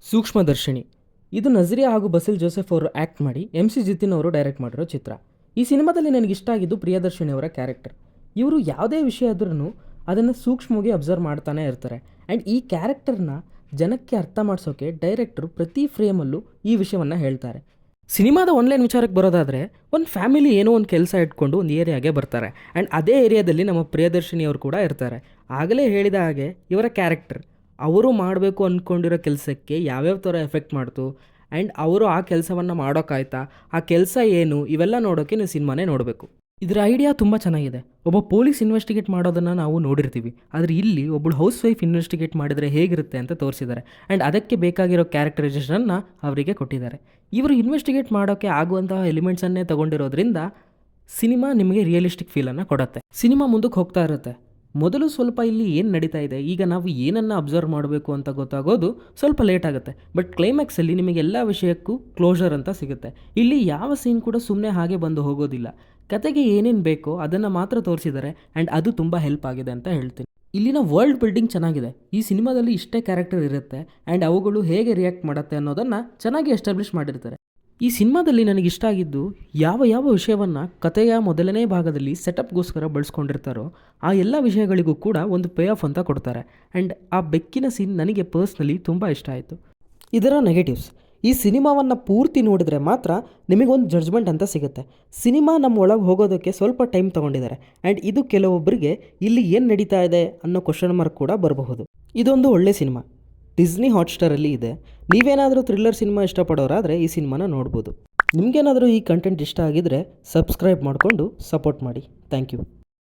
ಸೂಕ್ಷ್ಮದರ್ಶಿನಿ. ಇದು ನಜರಿಯಾ ಹಾಗೂ ಬಸಿಲ್ ಜೋಸೆಫ್ ಅವರು ಆ್ಯಕ್ಟ್ ಮಾಡಿ MC ಜಿತಿನ್ ಅವರು ಡೈರೆಕ್ಟ್ ಮಾಡಿರೋ ಚಿತ್ರ. ಈ ಸಿನಿಮಾದಲ್ಲಿ ನನಗಿಷ್ಟ ಆಗಿದ್ದು ಪ್ರಿಯದರ್ಶಿನಿ ಅವರ ಕ್ಯಾರೆಕ್ಟರ್. ಇವರು ಯಾವುದೇ ವಿಷಯ ಆದ್ರೂ ಅದನ್ನು ಸೂಕ್ಷ್ಮವಾಗಿ ಅಬ್ಸರ್ವ್ ಮಾಡ್ತಾನೆ ಇರ್ತಾರೆ. ಆ್ಯಂಡ್ ಈ ಕ್ಯಾರೆಕ್ಟರ್ನ ಜನಕ್ಕೆ ಅರ್ಥ ಮಾಡಿಸೋಕೆ ಡೈರೆಕ್ಟ್ರು ಪ್ರತಿ ಫ್ರೇಮಲ್ಲೂ ಈ ವಿಷಯವನ್ನು ಹೇಳ್ತಾರೆ. ಸಿನಿಮಾದ ಆನ್ಲೈನ್ ವಿಚಾರಕ್ಕೆ ಬರೋದಾದರೆ, ಒಂದು ಫ್ಯಾಮಿಲಿ ಏನೋ ಒಂದು ಕೆಲಸ ಇಟ್ಕೊಂಡು ಒಂದು ಏರಿಯಾಗೆ ಬರ್ತಾರೆ. ಆ್ಯಂಡ್ ಅದೇ ಏರಿಯಾದಲ್ಲಿ ನಮ್ಮ ಪ್ರಿಯದರ್ಶಿನಿ ಅವರು ಕೂಡ ಇರ್ತಾರೆ. ಆಗಲೇ ಹೇಳಿದ ಹಾಗೆ ಇವರ ಕ್ಯಾರೆಕ್ಟರ್ ಅವರು ಮಾಡಬೇಕು ಅಂದ್ಕೊಂಡಿರೋ ಕೆಲಸಕ್ಕೆ ಯಾವ್ಯಾವ ಥರ ಎಫೆಕ್ಟ್ ಮಾಡ್ತು, ಆ್ಯಂಡ್ ಅವರು ಆ ಕೆಲಸವನ್ನು ಮಾಡೋಕ್ಕಾಯ್ತಾ, ಆ ಕೆಲಸ ಏನು, ಇವೆಲ್ಲ ನೋಡೋಕ್ಕೆ ನೀವು ಸಿನಿಮಾನೇ ನೋಡಬೇಕು. ಇದರ ಐಡಿಯಾ ತುಂಬ ಚೆನ್ನಾಗಿದೆ. ಒಬ್ಬ ಪೊಲೀಸ್ ಇನ್ವೆಸ್ಟಿಗೇಟ್ ಮಾಡೋದನ್ನು ನಾವು ನೋಡಿರ್ತೀವಿ, ಆದರೆ ಇಲ್ಲಿ ಒಬ್ಬಳು ಹೌಸ್ ವೈಫ್ ಇನ್ವೆಸ್ಟಿಗೇಟ್ ಮಾಡಿದರೆ ಹೇಗಿರುತ್ತೆ ಅಂತ ತೋರಿಸಿದ್ದಾರೆ. ಆ್ಯಂಡ್ ಅದಕ್ಕೆ ಬೇಕಾಗಿರೋ ಕ್ಯಾರೆಕ್ಟರೈಸೇಷನ್ನ ಅವರಿಗೆ ಕೊಟ್ಟಿದ್ದಾರೆ. ಇವರು ಇನ್ವೆಸ್ಟಿಗೇಟ್ ಮಾಡೋಕ್ಕೆ ಆಗುವಂತಹ ಎಲಿಮೆಂಟ್ಸನ್ನೇ ತೊಗೊಂಡಿರೋದ್ರಿಂದ ಸಿನಿಮಾ ನಿಮಗೆ ರಿಯಲಿಸ್ಟಿಕ್ ಫೀಲನ್ನು ಕೊಡುತ್ತೆ. ಸಿನಿಮಾ ಮುಂದಕ್ಕೆ ಹೋಗ್ತಾ ಇರುತ್ತೆ. ಮೊದಲು ಸ್ವಲ್ಪ ಇಲ್ಲಿ ಏನು ನಡೀತಾ ಇದೆ, ಈಗ ನಾವು ಏನನ್ನು ಅಬ್ಸರ್ವ್ ಮಾಡಬೇಕು ಅಂತ ಗೊತ್ತಾಗೋದು ಸ್ವಲ್ಪ ಲೇಟ್ ಆಗುತ್ತೆ. ಬಟ್ ಕ್ಲೈಮ್ಯಾಕ್ಸಲ್ಲಿ ನಿಮಗೆ ಎಲ್ಲ ವಿಷಯಕ್ಕೂ ಕ್ಲೋಷರ್ ಅಂತ ಸಿಗುತ್ತೆ. ಇಲ್ಲಿ ಯಾವ ಸೀನ್ ಕೂಡ ಸುಮ್ಮನೆ ಹಾಗೆ ಬಂದು ಹೋಗೋದಿಲ್ಲ. ಕತೆಗೆ ಏನೇನು ಬೇಕೋ ಅದನ್ನು ಮಾತ್ರ ತೋರಿಸಿದ್ದಾರೆ. ಆ್ಯಂಡ್ ಅದು ತುಂಬ ಹೆಲ್ಪ್ ಆಗಿದೆ ಅಂತ ಹೇಳ್ತೀನಿ. ಇಲ್ಲಿನ ವರ್ಲ್ಡ್ ಬಿಲ್ಡಿಂಗ್ ಚೆನ್ನಾಗಿದೆ. ಈ ಸಿನಿಮಾದಲ್ಲಿ ಇಷ್ಟೇ ಕ್ಯಾರೆಕ್ಟರ್ ಇರುತ್ತೆ ಆ್ಯಂಡ್ ಅವುಗಳು ಹೇಗೆ ರಿಯಾಕ್ಟ್ ಮಾಡುತ್ತೆ ಅನ್ನೋದನ್ನು ಚೆನ್ನಾಗಿ ಎಸ್ಟಾಬ್ಲಿಷ್ ಮಾಡಿರ್ತಾರೆ. ಈ ಸಿನಿಮಾದಲ್ಲಿ ನನಗಿಷ್ಟ ಆಗಿದ್ದು ಯಾವ ವಿಷಯವನ್ನು ಕಥೆಯ ಮೊದಲನೇ ಭಾಗದಲ್ಲಿ ಸೆಟಪ್ಗೋಸ್ಕರ ಬಳಸ್ಕೊಂಡಿರ್ತಾರೋ ಆ ಎಲ್ಲ ವಿಷಯಗಳಿಗೂ ಕೂಡ ಒಂದು ಪೇ ಆಫ್ ಅಂತ ಕೊಡ್ತಾರೆ. ಆ್ಯಂಡ್ ಆ ಬೆಕ್ಕಿನ ಸೀನ್ ನನಗೆ ಪರ್ಸ್ನಲಿ ತುಂಬ ಇಷ್ಟ ಆಯಿತು. ಇದರ ನೆಗೆಟಿವ್ಸ್, ಈ ಸಿನಿಮಾವನ್ನು ಪೂರ್ತಿ ನೋಡಿದರೆ ಮಾತ್ರ ನಿಮಗೊಂದು ಜಡ್ಜ್ಮೆಂಟ್ ಅಂತ ಸಿಗುತ್ತೆ. ಸಿನಿಮಾ ನಮ್ಮ ಒಳಗೆ ಹೋಗೋದಕ್ಕೆ ಸ್ವಲ್ಪ ಟೈಮ್ ತೊಗೊಂಡಿದ್ದಾರೆ. ಆ್ಯಂಡ್ ಇದು ಕೆಲವೊಬ್ಬರಿಗೆ ಇಲ್ಲಿ ಏನು ನಡೀತಾ ಇದೆ ಅನ್ನೋ ಕ್ವಶನ್ ಮಾರ್ಕ್ ಕೂಡ ಬರಬಹುದು. ಇದೊಂದು ಒಳ್ಳೆ ಸಿನಿಮಾ, ಡಿಸ್ನಿ ಹಾಟ್ಸ್ಟಾರಲ್ಲಿ ಇದೆ. ನೀವೇನಾದರೂ ಥ್ರಿಲ್ಲರ್ ಸಿನಿಮಾ ಇಷ್ಟಪಡೋರಾದರೆ ಈ ಸಿನಿಮಾನ ನೋಡ್ಬೋದು. ನಿಮಗೇನಾದರೂ ಈ ಕಂಟೆಂಟ್ ಇಷ್ಟ ಆಗಿದ್ದರೆ ಸಬ್ಸ್ಕ್ರೈಬ್ ಮಾಡಿಕೊಂಡು ಸಪೋರ್ಟ್ ಮಾಡಿ. Thank you.